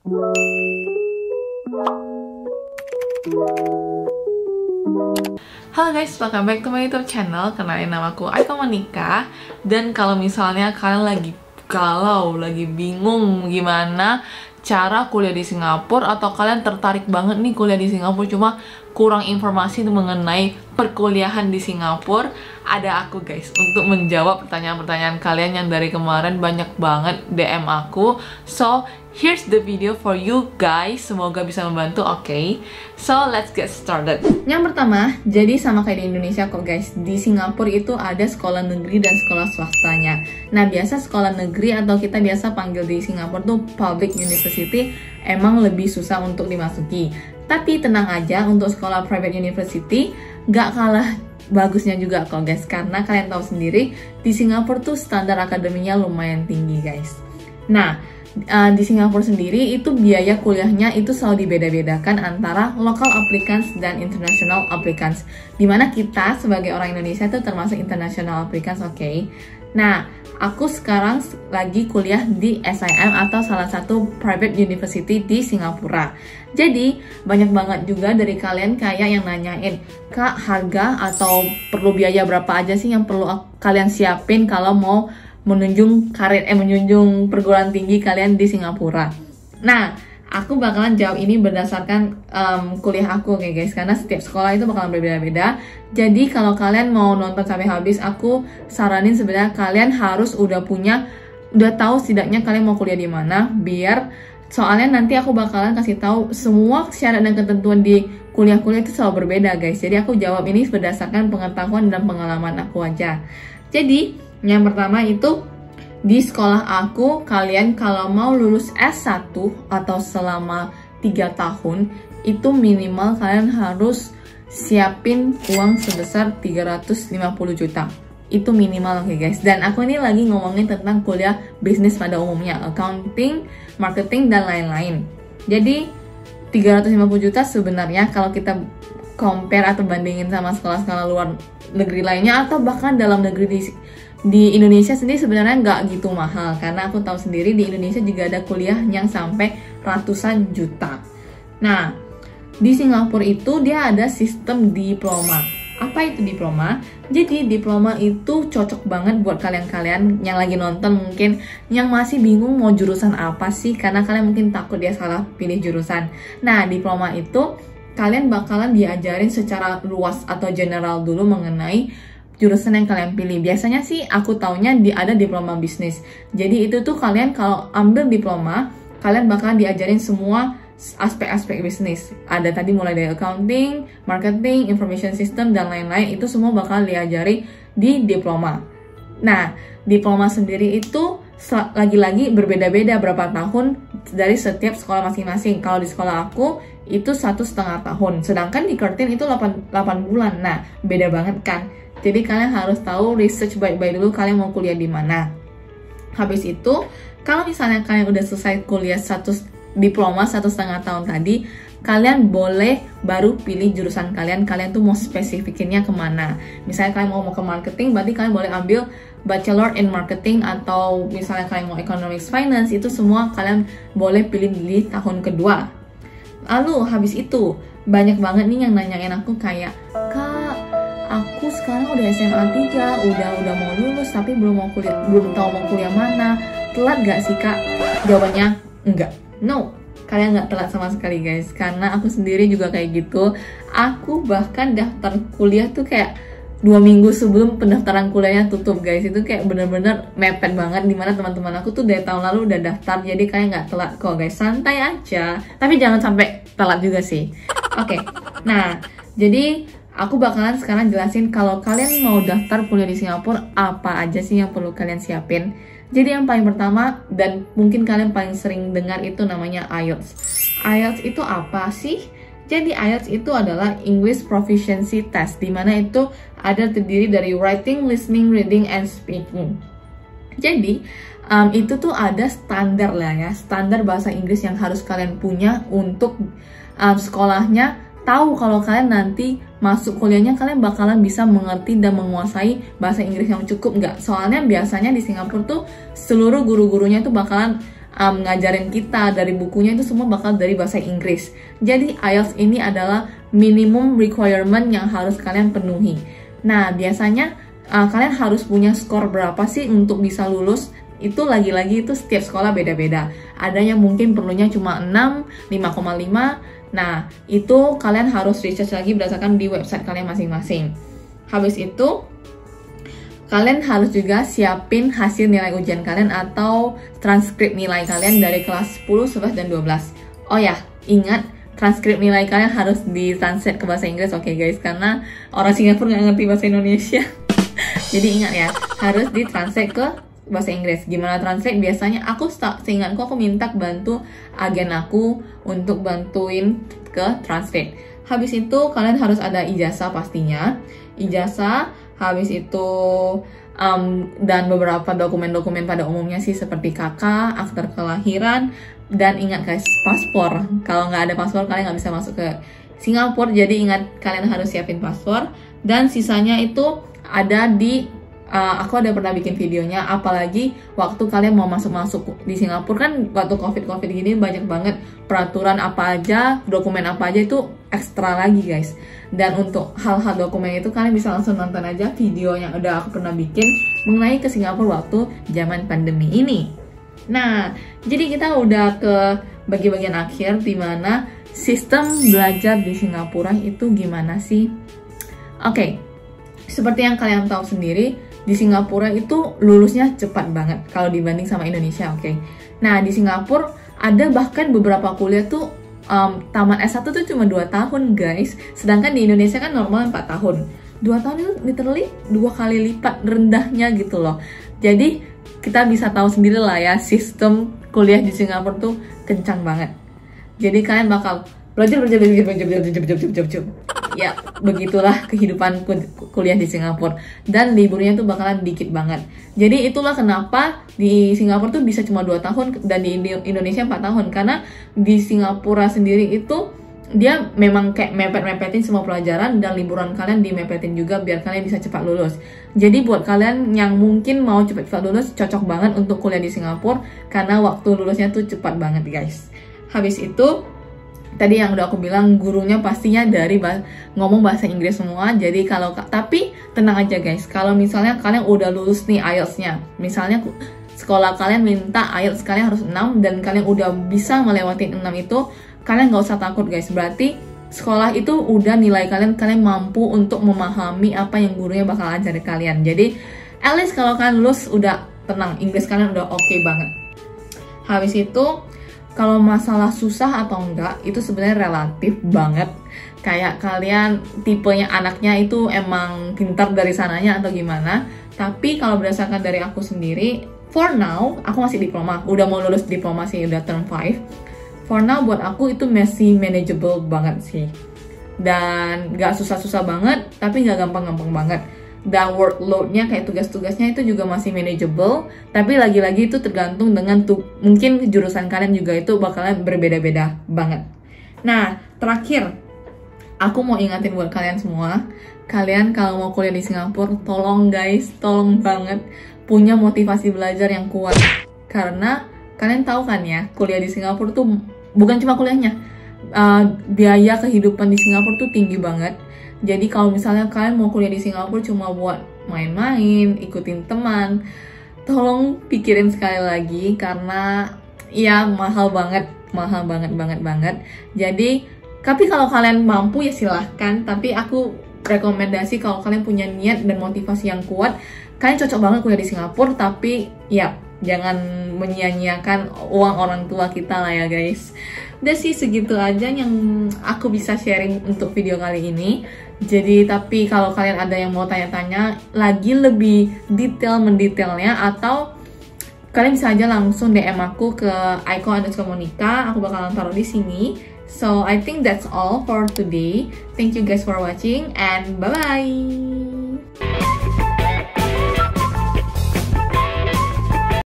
Halo guys, welcome back to my YouTube channel. Kenalin, namaku Aiko Monica. Dan kalau misalnya kalian lagi bingung gimana cara kuliah di Singapura, atau kalian tertarik banget nih kuliah di Singapura cuma kurang informasi mengenai perkuliahan di Singapura, ada aku guys untuk menjawab pertanyaan-pertanyaan kalian yang dari kemarin banyak banget DM aku. So here's the video for you guys, semoga bisa membantu. Oke, so let's get started. Yang pertama, jadi sama kayak di Indonesia kok guys, di Singapura itu ada sekolah negeri dan sekolah swastanya. Nah, biasa sekolah negeri atau kita biasa panggil di Singapura tuh public university emang lebih susah untuk dimasuki. Tapi tenang aja, untuk sekolah private university gak kalah bagusnya juga kok guys, karena kalian tahu sendiri di Singapura tuh standar akademinya lumayan tinggi guys. Nah, di Singapura sendiri itu biaya kuliahnya itu selalu dibeda-bedakan antara local applicants dan international applicants, dimana kita sebagai orang Indonesia itu termasuk international applicants, oke? Nah, aku sekarang lagi kuliah di SIM atau salah satu private university di Singapura. Jadi banyak banget juga dari kalian kayak yang nanyain, Kak, harga atau perlu biaya berapa aja sih yang perlu kalian siapin kalau mau menunjung menunjung perguruan tinggi kalian di Singapura. Nah, aku bakalan jawab ini berdasarkan kuliah aku, oke guys, karena setiap sekolah itu bakalan berbeda-beda. Jadi kalau kalian mau nonton sampai habis, aku saranin sebenarnya kalian harus udah tahu setidaknya kalian mau kuliah di mana, soalnya nanti aku bakalan kasih tahu semua syarat dan ketentuan di kuliah-kuliah itu selalu berbeda guys. Jadi aku jawab ini berdasarkan pengetahuan dan pengalaman aku aja. Jadi yang pertama itu, di sekolah aku, kalian kalau mau lulus S1 atau selama 3 tahun, itu minimal kalian harus siapin uang sebesar 350 juta. Itu minimal, oke guys. Dan aku ini lagi ngomongin tentang kuliah bisnis pada umumnya, accounting, marketing, dan lain-lain. Jadi 350 juta sebenarnya kalau kita compare atau bandingin sama sekolah-sekolah luar negeri lainnya, atau bahkan dalam negeri di Indonesia sendiri sebenarnya nggak gitu mahal, karena aku tahu sendiri di Indonesia juga ada kuliah yang sampai ratusan juta. Nah, di Singapura itu dia ada sistem diploma. Apa itu diploma? Jadi diploma itu cocok banget buat kalian-kalian yang lagi nonton mungkin yang masih bingung mau jurusan apa sih, karena kalian mungkin takut dia salah pilih jurusan. Nah, diploma itu kalian bakalan diajarin secara luas atau general dulu mengenai jurusan yang kalian pilih. Biasanya sih aku taunya ada diploma bisnis. Jadi itu tuh kalian kalau ambil diploma, kalian bakalan diajarin semua aspek-aspek bisnis. Ada tadi mulai dari accounting, marketing, information system, dan lain-lain. Itu semua bakal diajari di diploma. Nah, diploma sendiri itu lagi-lagi berbeda-beda berapa tahun dari setiap sekolah masing-masing. Kalau di sekolah aku itu 1,5 tahun, sedangkan di Curtin itu 8 bulan. Nah, beda banget kan? Jadi kalian harus tahu, research baik-baik dulu kalian mau kuliah di mana. Habis itu, kalau misalnya kalian udah selesai kuliah diploma 1,5 tahun tadi, kalian boleh baru pilih jurusan kalian tuh mau spesifikinnya kemana. Misalnya kalian mau ke marketing, berarti kalian boleh ambil bachelor in marketing, atau misalnya kalian mau economics finance, itu semua kalian boleh pilih di tahun kedua. Lalu habis itu, banyak banget nih yang nanyain aku kayak, Kak, aku sekarang udah SMA 3, udah mau lulus tapi belum tahu mau kuliah mana. Telat gak sih Kak? Jawabannya enggak. No, kalian nggak telat sama sekali guys, karena aku sendiri juga kayak gitu. Aku bahkan daftar kuliah tuh kayak 2 minggu sebelum pendaftaran kuliahnya tutup guys. Itu kayak bener-bener mepet banget, dimana teman-teman aku tuh dari tahun lalu udah daftar. Jadi kalian nggak telat kok guys, santai aja, tapi jangan sampai telat juga sih. Oke. Nah, jadi aku bakalan sekarang jelasin kalau kalian mau daftar kuliah di Singapura, apa aja sih yang perlu kalian siapin. Jadi yang paling pertama, dan mungkin kalian paling sering dengar, itu namanya IELTS. IELTS itu apa sih? Jadi IELTS itu adalah English Proficiency Test, dimana itu ada terdiri dari writing, listening, reading, and speaking. Jadi itu tuh ada standar lah ya, standar bahasa Inggris yang harus kalian punya untuk sekolahnya tahu kalau kalian nanti masuk kuliahnya kalian bakalan bisa mengerti dan menguasai bahasa Inggris yang cukup nggak. Soalnya biasanya di Singapura tuh seluruh guru-gurunya tuh bakalan ngajarin kita dari bukunya itu semua bakal dari bahasa Inggris. Jadi IELTS ini adalah minimum requirement yang harus kalian penuhi. Nah, biasanya kalian harus punya skor berapa sih untuk bisa lulus? Itu lagi-lagi itu setiap sekolah beda-beda. Ada yang mungkin perlunya cuma 6, 5,5. Nah, itu kalian harus research lagi berdasarkan di website kalian masing-masing. Habis itu, kalian harus juga siapin hasil nilai ujian kalian atau transkrip nilai kalian dari kelas 10, 11, dan 12. Oh ya, ingat, transkrip nilai kalian harus ditranslate ke bahasa Inggris, oke guys? Karena orang Singapura nggak ngerti bahasa Indonesia. Jadi ingat ya, harus ditranslate ke bahasa Inggris. Gimana translate? Biasanya seingatku aku minta bantu agen aku untuk bantuin ke translate. Habis itu kalian harus ada ijazah pastinya. Ijazah, habis itu dan beberapa dokumen-dokumen pada umumnya sih seperti KK, akte kelahiran, dan ingat guys, paspor. Kalau nggak ada paspor kalian nggak bisa masuk ke Singapura. Jadi ingat kalian harus siapin paspor. Dan sisanya itu ada di aku ada pernah bikin videonya, apalagi waktu kalian mau masuk di Singapura kan waktu covid gini banyak banget peraturan apa aja, dokumen apa aja itu ekstra lagi guys. Dan untuk hal-hal dokumen itu kalian bisa langsung nonton aja video yang udah aku pernah bikin mengenai ke Singapura waktu zaman pandemi ini. Nah, jadi kita udah ke bagian akhir dimana sistem belajar di Singapura itu gimana sih? Oke, seperti yang kalian tahu sendiri, di Singapura itu lulusnya cepat banget kalau dibanding sama Indonesia, oke. Nah, di Singapura ada bahkan beberapa kuliah tuh tamat S1 tuh cuma 2 tahun, guys. Sedangkan di Indonesia kan normal 4 tahun. 2 tahun itu literally 2 kali lipat rendahnya gitu loh. Jadi, kita bisa tahu sendiri lah ya, sistem kuliah di Singapura tuh kencang banget. Jadi, kalian bakal belajar. Ya, begitulah kehidupan kuliah di Singapura. Dan liburnya tuh bakalan dikit banget. Jadi itulah kenapa di Singapura tuh bisa cuma 2 tahun dan di Indonesia 4 tahun. Karena di Singapura sendiri itu dia memang kayak mepet-mepetin semua pelajaran dan liburan kalian dimepetin juga biar kalian bisa cepat lulus. Jadi buat kalian yang mungkin mau cepat lulus, cocok banget untuk kuliah di Singapura karena waktu lulusnya tuh cepat banget guys. Habis itu tadi yang udah aku bilang, gurunya pastinya dari ngomong bahasa Inggris semua. Jadi tapi tenang aja guys, kalau misalnya kalian udah lulus nih IELTS-nya, misalnya sekolah kalian minta IELTS kalian harus 6 dan kalian udah bisa melewati 6 itu, kalian gak usah takut guys. Berarti sekolah itu udah nilai kalian mampu untuk memahami apa yang gurunya bakal ajarin kalian. Jadi at least kalau kalian lulus udah tenang, Inggris kalian udah oke banget. Habis itu kalau masalah susah atau enggak, itu sebenarnya relatif banget. Kayak kalian tipenya anaknya itu emang pintar dari sananya atau gimana. Tapi kalau berdasarkan dari aku sendiri, for now, aku masih diploma. Udah mau lulus diploma sih, udah term 5. For now, buat aku itu masih manageable banget sih. Dan gak susah-susah banget, tapi gak gampang-gampang banget. Dan workload-nya kayak tugas-tugasnya itu juga masih manageable, tapi lagi-lagi itu tergantung dengan mungkin jurusan kalian juga itu bakalan berbeda-beda banget. Nah, terakhir aku mau ingatin buat kalian semua, kalian kalau mau kuliah di Singapura, tolong guys, tolong banget punya motivasi belajar yang kuat. Karena kalian tahu kan ya, kuliah di Singapura tuh bukan cuma kuliahnya, biaya kehidupan di Singapura tuh tinggi banget. Jadi kalau misalnya kalian mau kuliah di Singapura cuma buat main-main, ikutin teman, tolong pikirin sekali lagi karena ya mahal banget. Jadi, tapi kalau kalian mampu ya silahkan, tapi aku rekomendasi kalau kalian punya niat dan motivasi yang kuat, kalian cocok banget kuliah di Singapura, tapi ya jangan menyia-nyiakan uang orang tua kita lah ya guys. Udah sih segitu aja yang aku bisa sharing untuk video kali ini. Jadi tapi kalau kalian ada yang mau tanya-tanya lagi lebih mendetailnya, atau kalian bisa aja langsung DM aku ke aiko_monica, aku bakalan taruh di sini. So I think that's all for today. Thank you guys for watching and bye bye.